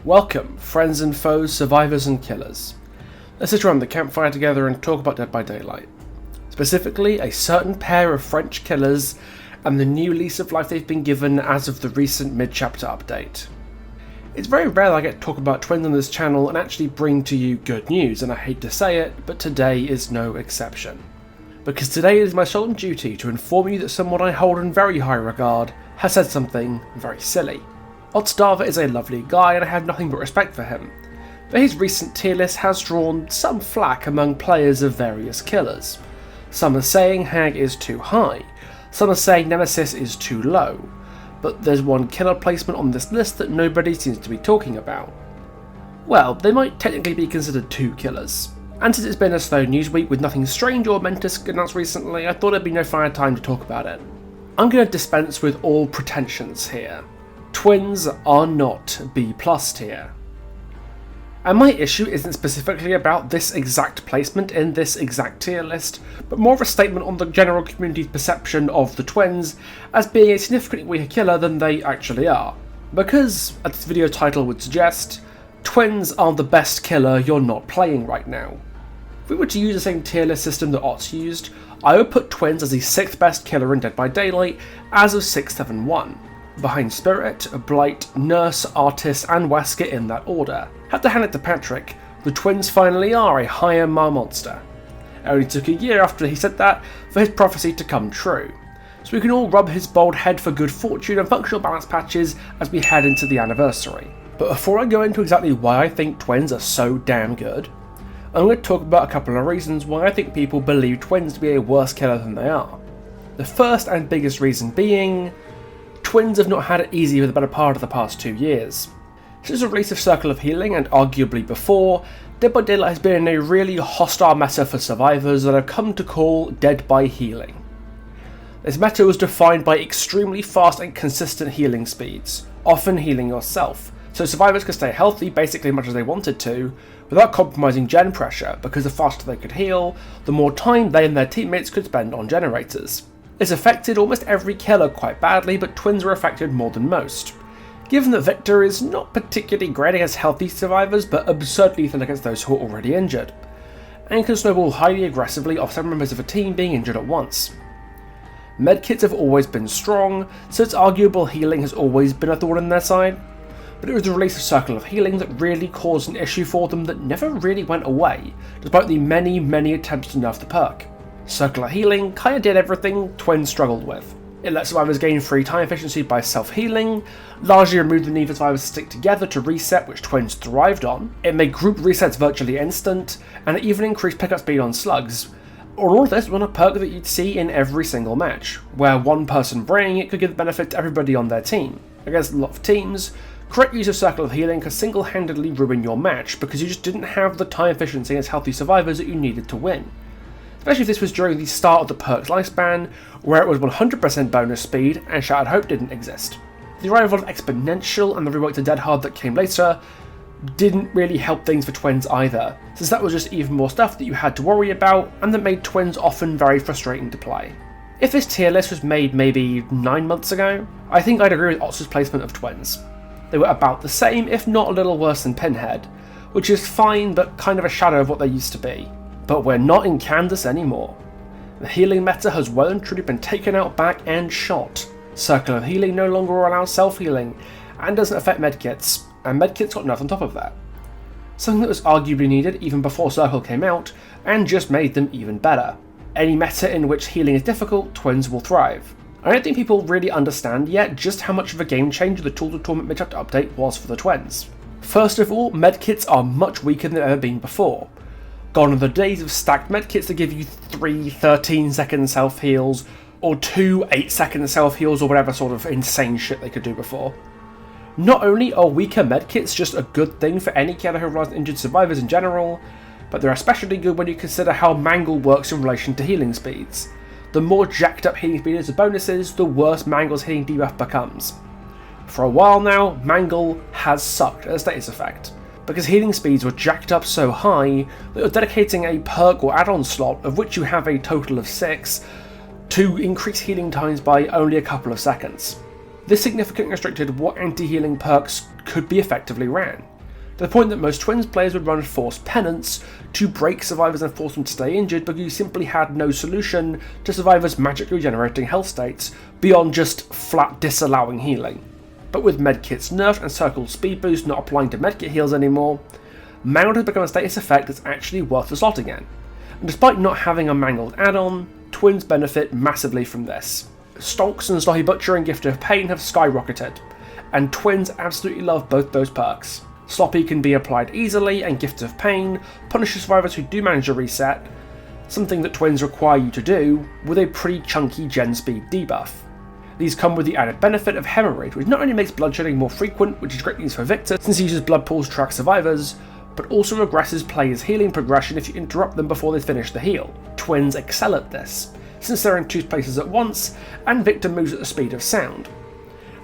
Welcome, friends and foes, survivors and killers. Let's sit around the campfire together and talk about Dead by Daylight. Specifically, a certain pair of French killers and the new lease of life they've been given as of the recent mid-chapter update. It's very rare that I get to talk about twins on this channel and actually bring to you good news, and I hate to say it, but today is no exception. Because today it is my solemn duty to inform you that someone I hold in very high regard has said something very silly. Oddstarver is a lovely guy and I have nothing but respect for him, but his recent tier list has drawn some flack among players of various killers. Some are saying Hag is too high, some are saying Nemesis is too low, but there's one killer placement on this list that nobody seems to be talking about. Well, they might technically be considered two killers, and since it's been a slow news week with nothing strange or momentous announced recently, I thought it'd be no finer time to talk about it. I'm going to dispense with all pretensions here. Twins are not B+ tier. And my issue isn't specifically about this exact placement in this exact tier list, but more of a statement on the general community's perception of the twins as being a significantly weaker killer than they actually are. Because, as this video title would suggest, twins are the best killer you're not playing right now. If we were to use the same tier list system that Otts used, I would put twins as the 6th best killer in Dead by Daylight as of 671. Behind Spirit, Blight, Nurse, Artist and Wesker in that order. Have to hand it to Patrick, the twins finally are a higher Mar monster. It only took a year after he said that for his prophecy to come true. So we can all rub his bald head for good fortune and functional balance patches as we head into the anniversary. But before I go into exactly why I think twins are so damn good, I'm going to talk about a couple of reasons why I think people believe twins to be a worse killer than they are. The first and biggest reason being, twins have not had it easy for the better part of the past 2 years. Since the release of Circle of Healing, and arguably before, Dead by Daylight has been in a really hostile meta for survivors that I've come to call Dead by Healing. This meta was defined by extremely fast and consistent healing speeds, often healing yourself, so survivors could stay healthy basically as much as they wanted to, without compromising gen pressure, because the faster they could heal, the more time they and their teammates could spend on generators. This affected almost every killer quite badly, but twins were affected more than most. Given that Victor is not particularly great against healthy survivors, but absurdly thin against those who are already injured, and can snowball highly aggressively off several members of a team being injured at once. Medkits have always been strong, so its arguable healing has always been a thorn in their side, but it was the release of Circle of Healing that really caused an issue for them that never really went away, despite the many attempts to nerf the perk. Circle of Healing kinda did everything twins struggled with. It let survivors gain free time efficiency by self-healing, largely removed the need for survivors to stick together to reset, which twins thrived on. It made group resets virtually instant, and it even increased pickup speed on slugs. All of this was a perk that you'd see in every single match, where one person bringing it could give the benefit to everybody on their team. Against a lot of teams, correct use of Circle of Healing could single-handedly ruin your match because you just didn't have the time efficiency against healthy survivors that you needed to win. Especially if this was during the start of the perk's lifespan, where it was 100% bonus speed and Shattered Hope didn't exist. The arrival of Exponential and the rework to Dead Hard that came later didn't really help things for twins either, since that was just even more stuff that you had to worry about and that made twins often very frustrating to play. If this tier list was made maybe 9 months ago, I think I'd agree with Otts' placement of twins. They were about the same, if not a little worse than Pinhead, which is fine but kind of a shadow of what they used to be. But we're not in Kansas anymore. The healing meta has well and truly been taken out back and shot. Circle of Healing no longer allows self-healing, and doesn't affect medkits, and medkits got nerfed on top of that. Something that was arguably needed even before Circle came out, and just made them even better. Any meta in which healing is difficult, twins will thrive. I don't think people really understand yet just how much of a game changer the Tool to Torment mid-chapter update was for the twins. First of all, medkits are much weaker than they've ever been before. Gone are the days of stacked medkits that give you 3 13-second self-heals, or 2 8-second self-heals, or whatever sort of insane shit they could do before. Not only are weaker medkits just a good thing for any killer who relies on injured survivors in general, but they're especially good when you consider how Mangle works in relation to healing speeds. The more jacked up healing speed is the bonuses, the worse Mangle's healing debuff becomes. For a while now, Mangle has sucked as a status effect, because healing speeds were jacked up so high that you're dedicating a perk or add-on slot, of which you have a total of 6, to increase healing times by only a couple of seconds. This significantly restricted what anti-healing perks could be effectively ran. to the point that most Twins players would run forced penance to break survivors and force them to stay injured because you simply had no solution to survivors magically regenerating health states beyond just flat disallowing healing. But with Medkits nerfed and Circle's speed boost not applying to Medkit heals anymore, Mangled has become a status effect that's actually worth the slot again. And despite not having a Mangled add-on, Twins benefit massively from this. Stonks and Sloppy Butcher and Gift of Pain have skyrocketed, and Twins absolutely love both those perks. Sloppy can be applied easily, and Gift of Pain punishes survivors who do manage a reset, something that Twins require you to do, with a pretty chunky gen speed debuff. These come with the added benefit of Hemorrhage, which not only makes bloodshedding more frequent, which is great news for Victor since he uses blood pools to track survivors, but also regresses players' healing progression if you interrupt them before they finish the heal. Twins excel at this, since they're in two places at once, and Victor moves at the speed of sound.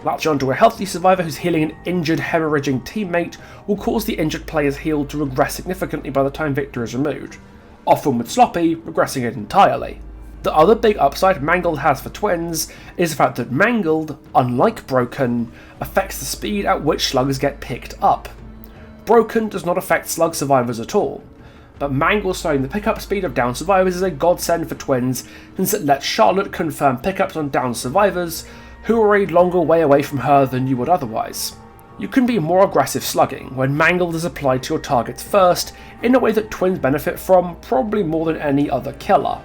Latch onto a healthy survivor who's healing an injured, hemorrhaging teammate will cause the injured player's heal to regress significantly by the time Victor is removed, often with Sloppy regressing it entirely. The other big upside Mangled has for Twins is the fact that Mangled, unlike Broken, affects the speed at which slugs get picked up. Broken does not affect slug survivors at all, but Mangled slowing the pickup speed of down survivors is a godsend for Twins since it lets Charlotte confirm pickups on down survivors who are a longer way away from her than you would otherwise. You can be more aggressive slugging when Mangled is applied to your targets first in a way that Twins benefit from probably more than any other killer.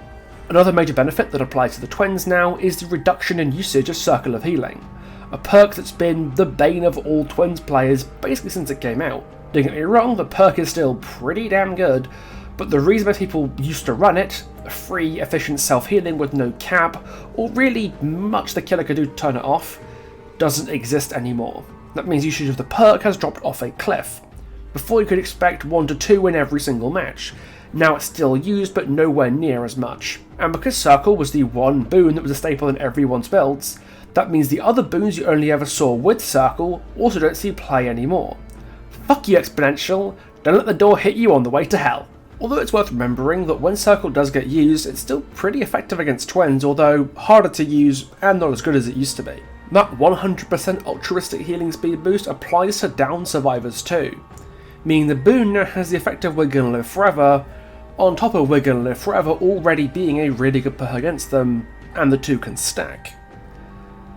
Another major benefit that applies to the Twins now is the reduction in usage of Circle of Healing, a perk that's been the bane of all Twins players basically since it came out. Don't get me wrong, the perk is still pretty damn good, but the reason most people used to run it, free, efficient self-healing with no cap, or really much the killer could do to turn it off, doesn't exist anymore. That means usage of the perk has dropped off a cliff. Before you could expect 1 to 2 in every single match. Now it's still used, but nowhere near as much. And because Circle was the one boon that was a staple in everyone's builds, that means the other boons you only ever saw with Circle also don't see play anymore. Fuck you, Exponential, don't let the door hit you on the way to hell. Although it's worth remembering that when Circle does get used, it's still pretty effective against Twins, although harder to use and not as good as it used to be. That 100% altruistic healing speed boost applies to down survivors too, meaning the boon now has the effect of We're Gonna Live Forever, on top of We're Gonna Live Forever already being a really good perk against them, and the two can stack.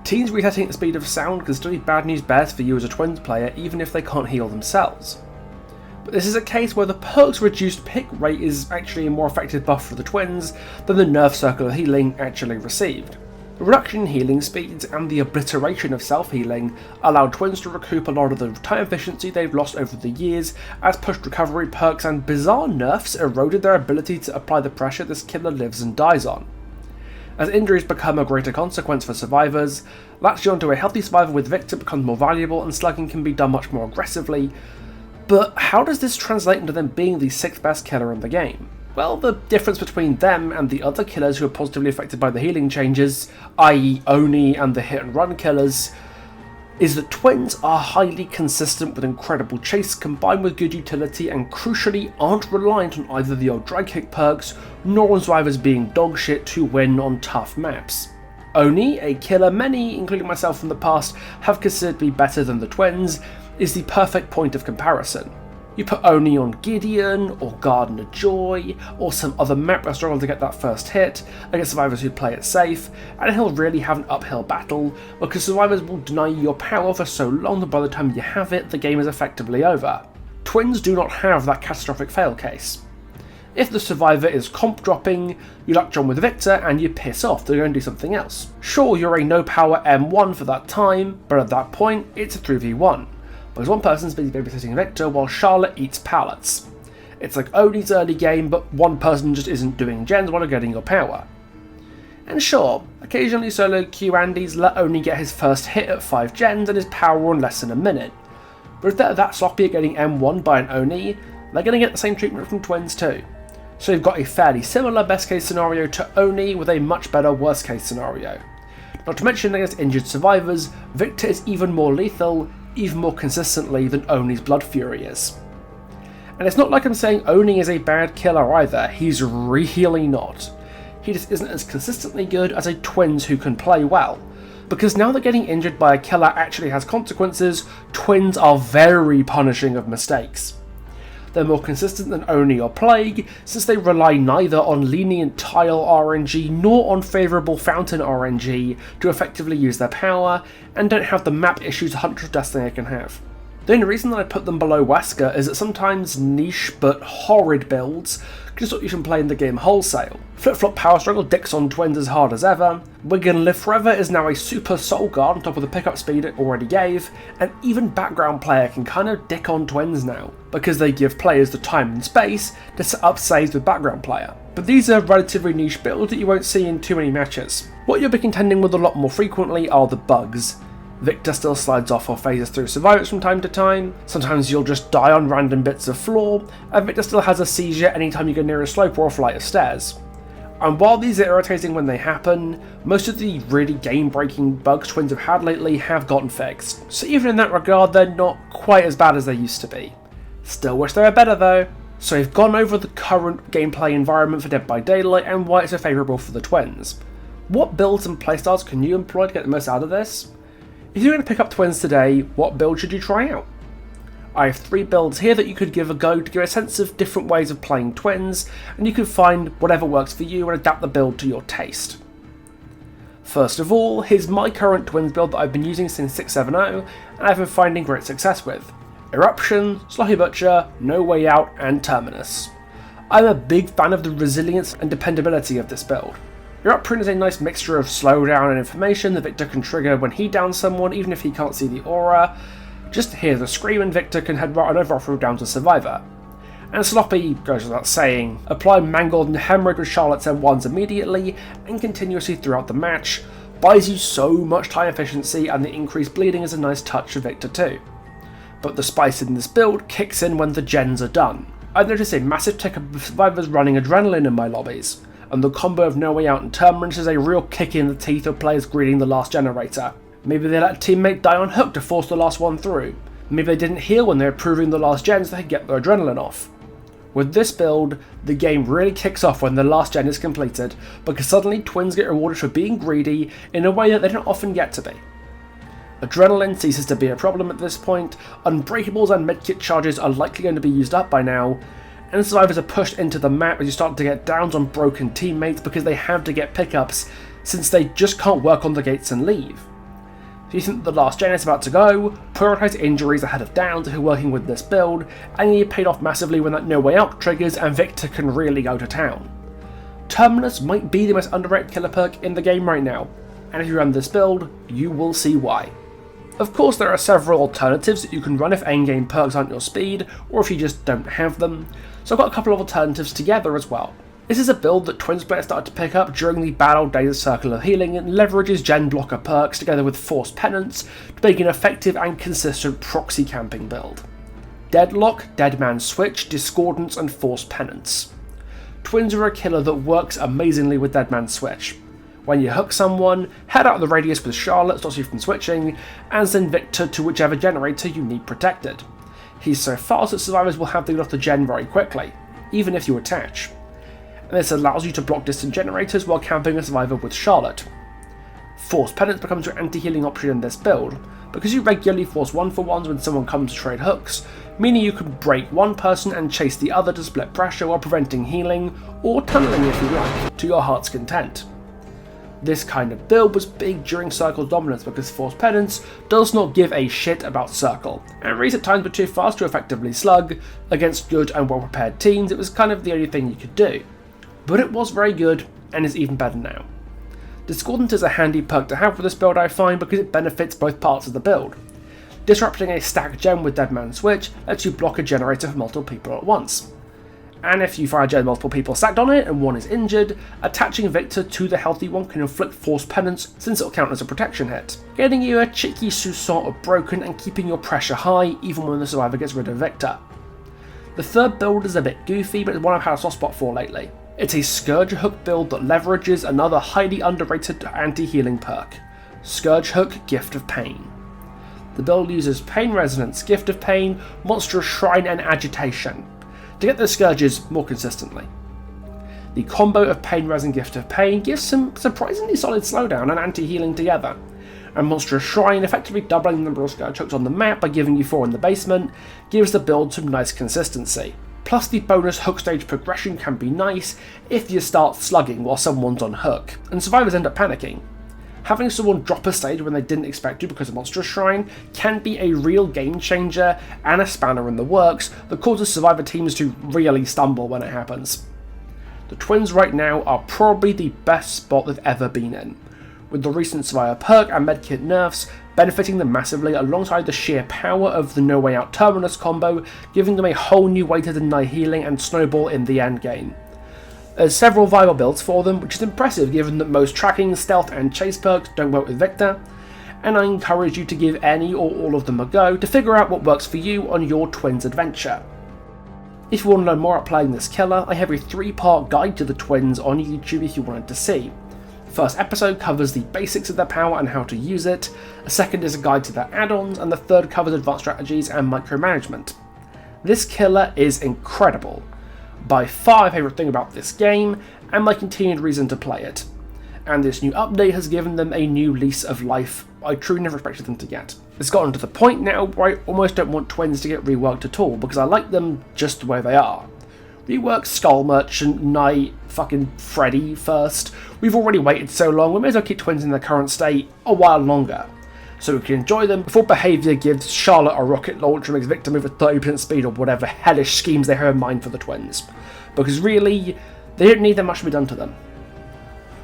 Teams resetting at the speed of sound can still be bad news bears for you as a Twins player even if they can't heal themselves. But this is a case where the perk's reduced pick rate is actually a more effective buff for the Twins than the nerf Circle of Healing actually received. The reduction in healing speeds and the obliteration of self-healing allowed Twins to recoup a lot of the time efficiency they've lost over the years as pushed recovery perks and bizarre nerfs eroded their ability to apply the pressure this killer lives and dies on. As injuries become a greater consequence for survivors, latching onto a healthy survivor with Victor becomes more valuable and slugging can be done much more aggressively. But how does this translate into them being the 6th best killer in the game? Well, the difference between them and the other killers who are positively affected by the healing changes, i.e. Oni and the hit and run killers, is that Twins are highly consistent with incredible chase combined with good utility and crucially aren't reliant on either the old drag kick perks nor on survivors being dogshit to win on tough maps. Oni, a killer many, including myself from the past, have considered to be better than the Twins, is the perfect point of comparison. You put Oni on Gideon, or Garden of Joy, or some other map where struggle to get that first hit against survivors who play it safe, and he'll really have an uphill battle because survivors will deny you your power for so long that by the time you have it, the game is effectively over. Twins do not have that catastrophic fail case. If the survivor is comp dropping, you latch on with Victor and you piss off to go and do something else. Sure, you're a no power M1 for that time, but at that point, it's a 3v1. Because one person's busy babysitting Victor while Charlotte eats pallets. It's like Oni's early game, but one person just isn't doing gens while you're getting your power. And sure, occasionally solo Q Andys let Oni get his first hit at 5 gens and his power on less than a minute. But if they're that sloppy at getting M1 by an Oni, they're going to get the same treatment from Twins too. So you've got a fairly similar best case scenario to Oni with a much better worst case scenario. Not to mention against injured survivors, Victor is even more lethal, even more consistently than Oni's Blood Fury is. And it's not like I'm saying Oni is a bad killer either, he's really not. He just isn't as consistently good as a Twins who can play well, because now that getting injured by a killer actually has consequences, twins are very punishing of mistakes. They're more consistent than Oni or Plague, since they rely neither on lenient tile RNG nor on favourable fountain RNG to effectively use their power, and don't have the map issues Hunter of Destiny can have. The only reason that I put them below Wesker is that sometimes niche but horrid builds can stop you from playing the game wholesale. Flip-flop power struggle dicks on twins as hard as ever, Wigan Live Forever is now a super soul guard on top of the pickup speed it already gave, and even background player can kind of dick on twins now, because they give players the time and space to set up saves with background player. But these are relatively niche builds that you won't see in too many matches. What you'll be contending with a lot more frequently are the bugs. Victor still slides off or phases through survivors from time to time, sometimes you'll just die on random bits of floor, and Victor still has a seizure anytime you go near a slope or a flight of stairs. And while these are irritating when they happen, most of the really game-breaking bugs twins have had lately have gotten fixed, so even in that regard they're not quite as bad as they used to be. Still wish they were better though. So we've gone over the current gameplay environment for Dead by Daylight and why it's so favourable for the twins. What builds and playstyles can you employ to get the most out of this? If you're going to pick up twins today, what build should you try out? I have 3 builds here that you could give a go to give a sense of different ways of playing twins, and you can find whatever works for you and adapt the build to your taste. First of all, here's my current twins build that I've been using since 6.7.0 and I've been finding great success with. Eruption, Sloppy Butcher, No Way Out, and Terminus. I'm a big fan of the resilience and dependability of this build. Eruption is a nice mixture of slowdown and information that Victor can trigger when he downs someone even if he can't see the aura. Just hear the scream and Victor can head right on over through down to Survivor. And Sloppy goes without saying, apply Mangled and Hemorrhage with Charlotte's M1s immediately and continuously throughout the match, buys you so much time efficiency, and the increased bleeding is a nice touch for Victor too. But the spice in this build kicks in when the gens are done. I've noticed a massive tick of survivors running adrenaline in my lobbies, and the combo of No Way Out and Terminus is a real kick in the teeth of players greeting the last generator. Maybe they let a teammate die on hook to force the last one through. Maybe they didn't heal when they were proving the last gen so they could get their adrenaline off. With this build, the game really kicks off when the last gen is completed, because suddenly twins get rewarded for being greedy in a way that they don't often get to be. Adrenaline ceases to be a problem at this point, unbreakables and medkit charges are likely going to be used up by now, and survivors are pushed into the map as you start to get downs on broken teammates because they have to get pickups since they just can't work on the gates and leave. If you think the last gen is about to go, prioritise injuries ahead of downs if you're working with this build, and you get paid off massively when that No Way Out triggers and Victor can really go to town. Terminus might be the most underrated killer perk in the game right now, and if you run this build, you will see why. Of course, there are several alternatives that you can run if endgame perks aren't your speed, or if you just don't have them, so I've got a couple of alternatives together as well. This is a build that twins players started to pick up during the bad old days of Circle of Healing and leverages gen blocker perks together with Forced Penance to make an effective and consistent proxy camping build. Deadlock, Deadman Switch, Discordance and Forced Penance. Twins are a killer that works amazingly with Deadman Switch. When you hook someone, head out of the radius with Charlotte, stops you from switching, and send Victor to whichever generator you need protected. He's so fast that survivors will have to get off the gen very quickly, even if you attach. And this allows you to block distant generators while camping a survivor with Charlotte. Force Penance becomes your anti-healing option in this build, because you regularly force 1-for-1s when someone comes to trade hooks, meaning you can break one person and chase the other to split pressure while preventing healing, or tunneling if you like, to your heart's content. This kind of build was big during Circle dominance because Force Penance does not give a shit about Circle, and reads at times were too fast to effectively slug. Against good and well prepared teams, it was kind of the only thing you could do. But it was very good, and is even better now. Discordant is a handy perk to have for this build I find because it benefits both parts of the build. Disrupting a stacked gem with Deadman Switch lets you block a generator for multiple people at once. And if you find a gen multiple people stacked on it and one is injured, attaching Victor to the healthy one can inflict Force Penance since it'll count as a protection hit, getting you a cheeky soupçon of broken and keeping your pressure high even when the survivor gets rid of Victor. The third build is a bit goofy, but it's one I've had a soft spot for lately. It's a Scourge hook build that leverages another highly underrated anti-healing perk, Scourge Hook Gift of Pain. The build uses Pain Resonance, Gift of Pain, Monstrous Shrine and Agitation to get the Scourges more consistently. The combo of Pain Res and Gift of Pain gives some surprisingly solid slowdown and anti-healing together, and Monstrous Shrine, effectively doubling the number of Scourge on the map by giving you 4 in the basement, gives the build some nice consistency. Plus the bonus hook stage progression can be nice if you start slugging while someone's on hook, and survivors end up panicking. Having someone drop a stage when they didn't expect to because of Monstrous Shrine can be a real game changer and a spanner in the works that causes survivor teams to really stumble when it happens. The twins right now are probably the best spot they've ever been in, with the recent survivor perk and medkit nerfs benefiting them massively alongside the sheer power of the No Way Out Terminus combo, giving them a whole new way to deny healing and snowball in the endgame. There's several viable builds for them, which is impressive given that most tracking, stealth and chase perks don't work with Victor, and I encourage you to give any or all of them a go to figure out what works for you on your twins adventure. If you want to learn more about playing this killer, I have a 3-part guide to the twins on YouTube if you wanted to see. The first episode covers the basics of their power and how to use it, a second is a guide to their add-ons, and the third covers advanced strategies and micromanagement. This killer is incredible. By far my favourite thing about this game, and my continued reason to play it. And this new update has given them a new lease of life I truly never expected them to get. It's gotten to the point now where I almost don't want twins to get reworked at all, because I like them just the way they are. Rework Skull Merchant, Knight, fucking Freddy first. We've already waited so long, we may as well keep twins in their current state a while longer, so we can enjoy them before behaviour gives Charlotte a rocket launcher and makes Victor move at 30% speed or whatever hellish schemes they have in mind for the twins. Because really, they don't need that much to be done to them.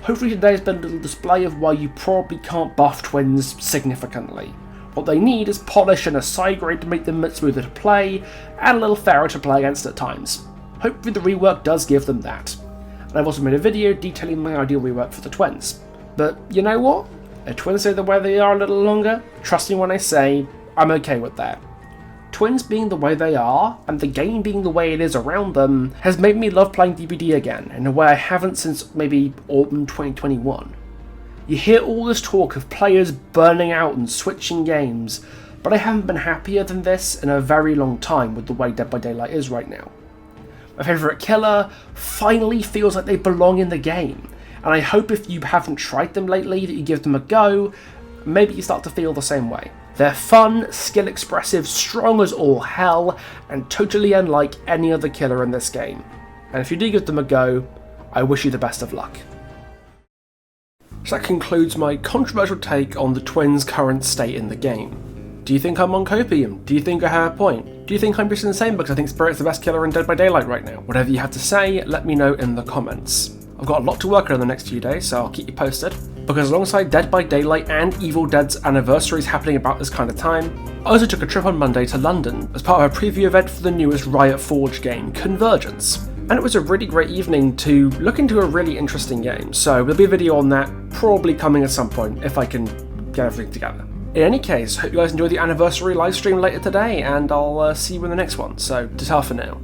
Hopefully today's been a little display of why you probably can't buff twins significantly. What they need is polish and a side grade to make them smoother to play, and a little fairer to play against at times. Hopefully the rework does give them that. And I've also made a video detailing my ideal rework for the twins. But you know what? If twins stay the way they are a little longer, trust me when I say, I'm okay with that. Twins being the way they are, and the game being the way it is around them, has made me love playing DBD again, in a way I haven't since maybe autumn 2021. You hear all this talk of players burning out and switching games, but I haven't been happier than this in a very long time with the way Dead by Daylight is right now. My favourite killer finally feels like they belong in the game, and I hope if you haven't tried them lately that you give them a go, maybe you start to feel the same way. They're fun, skill expressive, strong as all hell, and totally unlike any other killer in this game. And if you do give them a go, I wish you the best of luck. So that concludes my controversial take on the twins' current state in the game. Do you think I'm on copium? Do you think I have a point? Do you think I'm just insane because I think Spirit's the best killer in Dead by Daylight right now? Whatever you have to say, let me know in the comments. I've got a lot to work on in the next few days, so I'll keep you posted. Because alongside Dead by Daylight and Evil Dead's anniversaries happening about this kind of time, I also took a trip on Monday to London as part of a preview event for the newest Riot Forge game, Convergence. And it was a really great evening to look into a really interesting game, so there'll be a video on that probably coming at some point if I can get everything together. In any case, hope you guys enjoy the anniversary livestream later today, and I'll see you in the next one, so ta-ta for now.